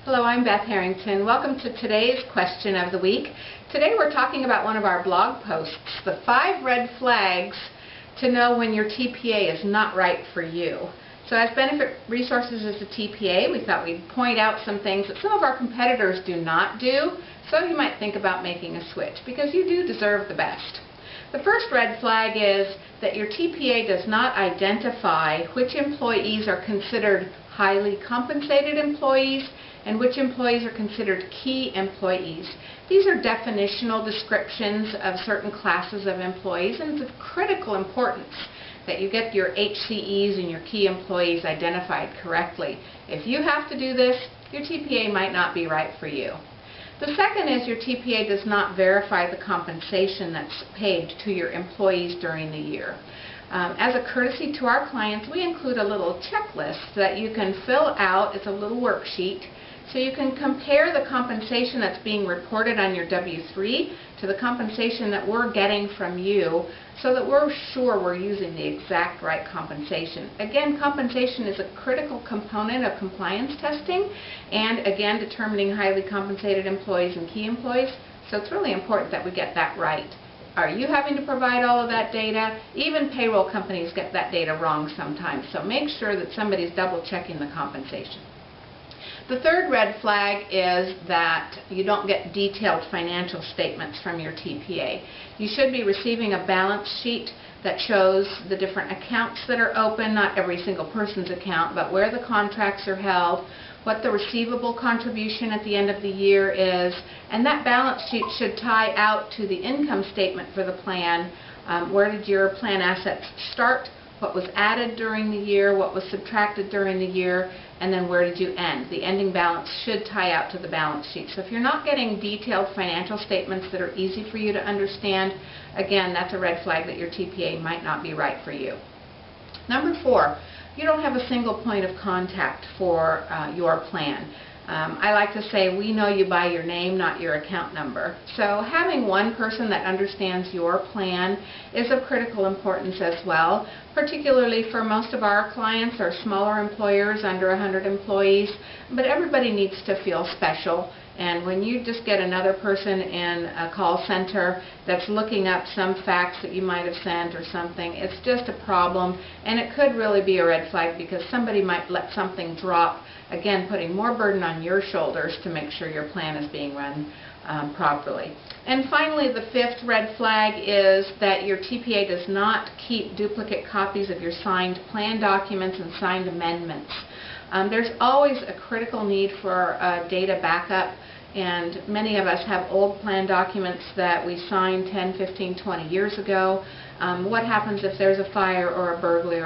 Hello, I'm Beth Harrington. Welcome to today's question of the week. Today we're talking about one of our blog posts, the 5 red flags to know when your TPA is not right for you. So as Benefit Resources is a TPA, we thought we'd point out some things that some of our competitors do not do, so you might think about making a switch, because you do deserve the best. The first red flag is that your TPA does not identify which employees are considered highly compensated employees and which employees are considered key employees. These are definitional descriptions of certain classes of employees, and it's of critical importance that you get your HCEs and your key employees identified correctly. If you have to do this, your TPA might not be right for you. The second is your TPA does not verify the compensation that's paid to your employees during the year. As a courtesy to our clients, we include a little checklist that you can fill out. It's a little worksheet, so you can compare the compensation that's being reported on your W-3 to the compensation that we're getting from you, so that we're sure we're using the exact right compensation. Again, compensation is a critical component of compliance testing and, again, determining highly compensated employees and key employees, so it's really important that we get that right. Are you having to provide all of that data? Even payroll companies get that data wrong sometimes, so make sure that somebody's double checking the compensation. The third red flag is that you don't get detailed financial statements from your TPA. You should be receiving a balance sheet that shows the different accounts that are open, not every single person's account, but where the contracts are held, what the receivable contribution at the end of the year is, and that balance sheet should tie out to the income statement for the plan. Where did your plan assets start? What was added during the year, what was subtracted during the year, and then where did you end? The ending balance should tie out to the balance sheet. So if you're not getting detailed financial statements that are easy for you to understand, again, that's a red flag that your TPA might not be right for you. Number 4, you don't have a single point of contact for your plan. I like to say we know you by your name, not your account number. So having one person that understands your plan is of critical importance as well, particularly for most of our clients are smaller employers under 100 employees, but everybody needs to feel special. And when you just get another person in a call center that's looking up some facts that you might have sent or something, it's just a problem, and it could really be a red flag because somebody might let something drop, again putting more burden on your shoulders to make sure your plan is being run properly. And finally, the 5th red flag is that your TPA does not keep duplicate copies of your signed plan documents and signed amendments. There's always a critical need for data backup, and many of us have old plan documents that we signed 10, 15, 20 years ago. What happens if there's a fire or a burglary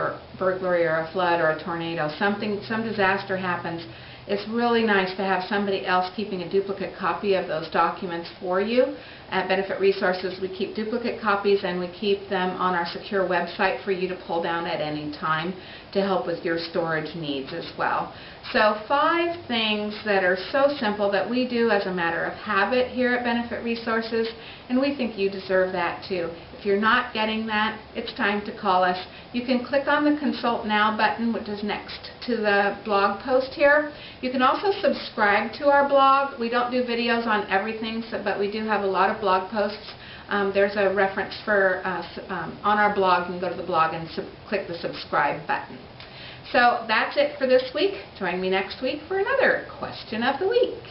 or a flood or a tornado? Some disaster happens. It's really nice to have somebody else keeping a duplicate copy of those documents for you. At Benefit Resources, we keep duplicate copies and we keep them on our secure website for you to pull down at any time to help with your storage needs as well. So 5 things that are so simple that we do as a matter of habit here at Benefit Resources, and we think you deserve that too. If you're not getting that, it's time to call us. You can click on the Consult Now button, which is next to the blog post here. You can also subscribe to our blog. We don't do videos on everything, but we do have a lot of blog posts. There's a reference for on our blog. You can go to the blog and click the subscribe button. So that's it for this week. Join me next week for another question of the week.